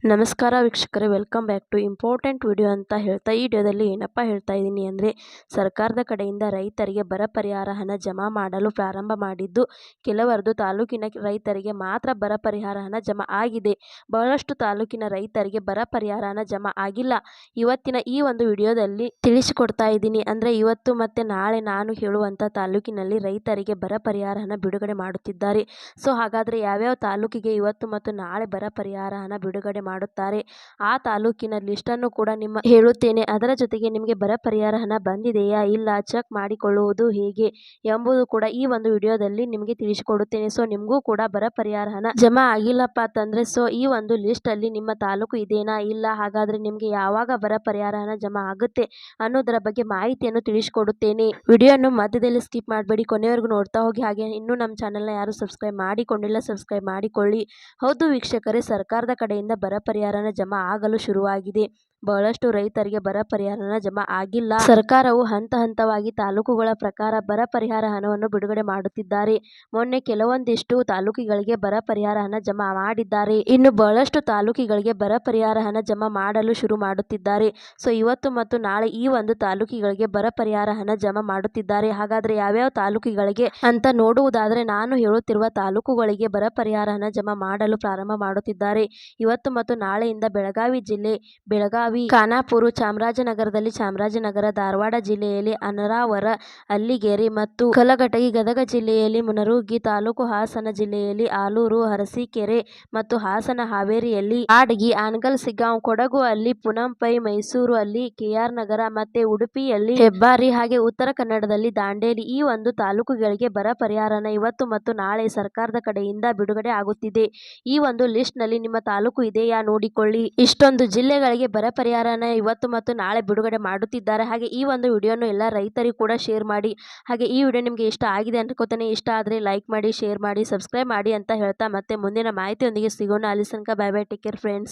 ನಮಸ್ಕಾರ ವೀಕ್ಷಕರೇ, welcome back to important video ಅಂತ ಹೇಳ್ತಾ ಈ ವಿಡಿಯೋದಲ್ಲಿ ಏನಪ್ಪ ಹೇಳ್ತಾ ಇದ್ದೀನಿ ಅಂದರೆ, ಸರ್ಕಾರದ ಕಡೆಯಿಂದ ರೈತರಿಗೆ ಬರ ಪರಿಹಾರ ಹಣ ಜಮಾ ಮಾಡಲು ಪ್ರಾರಂಭ ಮಾಡಿದ್ದು ಕೆಲವರದು ತಾಲೂಕಿನ ರೈತರಿಗೆ ಮಾತ್ರ ಬರ ಪರಿಹಾರ ಹಣ ಜಮಾ ಆಗಿದೆ. ಬಹಳಷ್ಟು ತಾಲೂಕಿನ ರೈತರಿಗೆ ಬರ ಪರಿಹಾರ ಹಣ ಜಮಾ ಆಗಿಲ್ಲ. ಇವತ್ತಿನ ಈ ಒಂದು ವಿಡಿಯೋದಲ್ಲಿ ತಿಳಿಸಿಕೊಡ್ತಾ ಇದ್ದೀನಿ. ಅಂದರೆ ಇವತ್ತು ಮತ್ತು ನಾಳೆ ನಾನು ಹೇಳುವಂಥ ತಾಲೂಕಿನಲ್ಲಿ ರೈತರಿಗೆ ಬರ ಪರಿಹಾರ ಹಣ ಬಿಡುಗಡೆ ಮಾಡುತ್ತಿದ್ದಾರೆ. ಸೊ ಹಾಗಾದರೆ ಯಾವ್ಯಾವ ತಾಲೂಕಿಗೆ ಇವತ್ತು ಮತ್ತು ನಾಳೆ ಬರ ಪರಿಹಾರ ಹಣ ಬಿಡುಗಡೆ ಮಾಡುತ್ತಾರೆ, ಆ ತಾಲೂಕಿನ ಲಿಸ್ಟನ್ನು ಕೂಡ ನಿಮ್ಮ ಹೇಳುತ್ತೇನೆ. ಅದರ ಜೊತೆಗೆ ನಿಮಗೆ ಬರ ಪರಿಹಾರ ಹಣ ಬಂದಿದೆಯಾ ಇಲ್ಲ ಚೆಕ್ ಮಾಡಿಕೊಳ್ಳುವುದು ಹೇಗೆ ಎಂಬುದು ಕೂಡ ಈ ಒಂದು ವಿಡಿಯೋದಲ್ಲಿ ನಿಮಗೆ ತಿಳಿಸಿಕೊಡುತ್ತೇನೆ. ಸೊ ನಿಮಗೂ ಕೂಡ ಬರ ಪರಿಹಾರ ಹಣ ಜಮಾ ಆಗಿಲ್ಲಪ್ಪ ಅಂತಂದ್ರೆ ಸೊ ಈ ಒಂದು ಲಿಸ್ಟ್ ಅಲ್ಲಿ ನಿಮ್ಮ ತಾಲೂಕು ಇದೆನಾ ಇಲ್ಲ, ಹಾಗಾದ್ರೆ ನಿಮಗೆ ಯಾವಾಗ ಬರ ಪರಿಹಾರ ಹಣ ಜಮಾ ಆಗುತ್ತೆ ಅನ್ನೋದರ ಬಗ್ಗೆ ಮಾಹಿತಿಯನ್ನು ತಿಳಿಸಿಕೊಡುತ್ತೇನೆ. ವಿಡಿಯೋನು ಮಧ್ಯದಲ್ಲಿ ಸ್ಕಿಪ್ ಮಾಡಬೇಡಿ, ಕೊನೆವರೆಗೂ ನೋಡ್ತಾ ಹೋಗಿ. ಹಾಗೆ ಇನ್ನೂ ನಮ್ಮ ಚಾನೆಲ್ನ ಯಾರು ಸಬ್ಸ್ಕ್ರೈಬ್ ಮಾಡಿಕೊಂಡಿಲ್ಲ ಸಬ್ಸ್ಕ್ರೈಬ್ ಮಾಡಿಕೊಳ್ಳಿ. ಹೌದು ವೀಕ್ಷಕರೇ, ಸರ್ಕಾರದ ಕಡೆಯಿಂದ ಬರ ಪರಿಹಾರನ ಜಮಾ ಆಗಲು ಶುರುವಾಗಿದೆ. ಬಹಳಷ್ಟು ರೈತರಿಗೆ ಬರ ಪರಿಹಾರ ಜಮಾ ಆಗಿಲ್ಲ. ಸರ್ಕಾರವು ಹಂತ ಹಂತವಾಗಿ ತಾಲೂಕುಗಳ ಪ್ರಕಾರ ಬರ ಪರಿಹಾರ ಹಣವನ್ನು ಬಿಡುಗಡೆ ಮಾಡುತ್ತಿದ್ದಾರೆ. ಮೊನ್ನೆ ಕೆಲವೊಂದಿಷ್ಟು ತಾಲೂಕುಗಳಿಗೆ ಬರ ಪರಿಹಾರ ಹಣ ಜಮಾ ಮಾಡಿದ್ದಾರೆ. ಇನ್ನು ಬಹಳಷ್ಟು ತಾಲೂಕುಗಳಿಗೆ ಬರ ಪರಿಹಾರ ಹಣ ಜಮಾ ಮಾಡಲು ಶುರು ಮಾಡುತ್ತಿದ್ದಾರೆ. ಸೊ ಇವತ್ತು ಮತ್ತು ನಾಳೆ ಈ ಒಂದು ತಾಲೂಕುಗಳಿಗೆ ಬರ ಪರಿಹಾರ ಹಣ ಜಮಾ ಮಾಡುತ್ತಿದ್ದಾರೆ. ಹಾಗಾದ್ರೆ ಯಾವ್ಯಾವ ತಾಲೂಕುಗಳಿಗೆ ಅಂತ ನೋಡುವುದಾದ್ರೆ, ನಾನು ಹೇಳುತ್ತಿರುವ ತಾಲೂಕುಗಳಿಗೆ ಬರ ಪರಿಹಾರ ಹಣ ಜಮಾ ಮಾಡಲು ಪ್ರಾರಂಭ ಮಾಡುತ್ತಿದ್ದಾರೆ. ಇವತ್ತು ಮತ್ತು ನಾಳೆಯಿಂದ ಬೆಳಗಾವಿ ಜಿಲ್ಲೆ ಬೆಳಗಾವಿ, ಖಾನಾಪುರ, ಚಾಮರಾಜನಗರದಲ್ಲಿ ಚಾಮರಾಜನಗರ, ಧಾರವಾಡ ಜಿಲ್ಲೆಯಲ್ಲಿ ಅನರಾವರ, ಅಲ್ಲಿಗೇರಿ ಮತ್ತು ಕಲಘಟಗಿ, ಗದಗ ಜಿಲ್ಲೆಯಲ್ಲಿ ಮುನರುಗಿ ತಾಲೂಕು, ಹಾಸನ ಜಿಲ್ಲೆಯಲ್ಲಿ ಆಲೂರು, ಅರಸೀಕೆರೆ ಮತ್ತು ಹಾಸನ, ಹಾವೇರಿಯಲ್ಲಿ ಆಡಗಿ, ಆನಗಲ್, ಸಿಗ್ಗಾಂವ್, ಕೊಡಗು ಅಲ್ಲಿ ಪುನಂಪೈ, ಮೈಸೂರು ಅಲ್ಲಿ ಕೆಆರ್ ನಗರ ಮತ್ತೆ ಉಡುಪಿಯಲ್ಲಿ ಹೆಬ್ಬಾರಿ, ಹಾಗೆ ಉತ್ತರ ಕನ್ನಡದಲ್ಲಿ ದಾಂಡೇಲಿ ಈ ಒಂದು ತಾಲೂಕುಗಳಿಗೆ ಬರ ಪರಿಹಾರನ ಇವತ್ತು ಮತ್ತು ನಾಳೆ ಸರ್ಕಾರದ ಕಡೆಯಿಂದ ಬಿಡುಗಡೆ ಆಗುತ್ತಿದೆ. ಈ ಒಂದು ಲಿಸ್ಟ್ ನಲ್ಲಿ ನಿಮ್ಮ ತಾಲೂಕು ಇದೆಯಾ ನೋಡಿಕೊಳ್ಳಿ. ಇಷ್ಟೊಂದು ಜಿಲ್ಲೆಗಳಿಗೆ ಬರ ಪರಿಹಾರನ ಇವತ್ತು ಮತ್ತು ನಾಳೆ ಬಿಡುಗಡೆ ಮಾಡುತ್ತಿದ್ದಾರೆ. ಹಾಗೆ ಈ ಒಂದು ವಿಡಿಯೋನು ಎಲ್ಲ ರೈತರಿಗೂ ಕೂಡ ಶೇರ್ ಮಾಡಿ. ಹಾಗೆ ಈ ವಿಡಿಯೋ ನಿಮಗೆ ಇಷ್ಟ ಆಗಿದೆ ಅನ್ಕೋತಾನೆ. ಇಷ್ಟ ಆದರೆ ಲೈಕ್ ಮಾಡಿ, ಶೇರ್ ಮಾಡಿ, ಸಬ್ಸ್ಕ್ರೈಬ್ ಮಾಡಿ ಅಂತ ಹೇಳ್ತಾ ಮತ್ತೆ ಮುಂದಿನ ಮಾಹಿತಿಯೊಂದಿಗೆ ಸಿಗೋಣ. ಅಲ್ಲಿ ತನಕ bye bye, take care friends.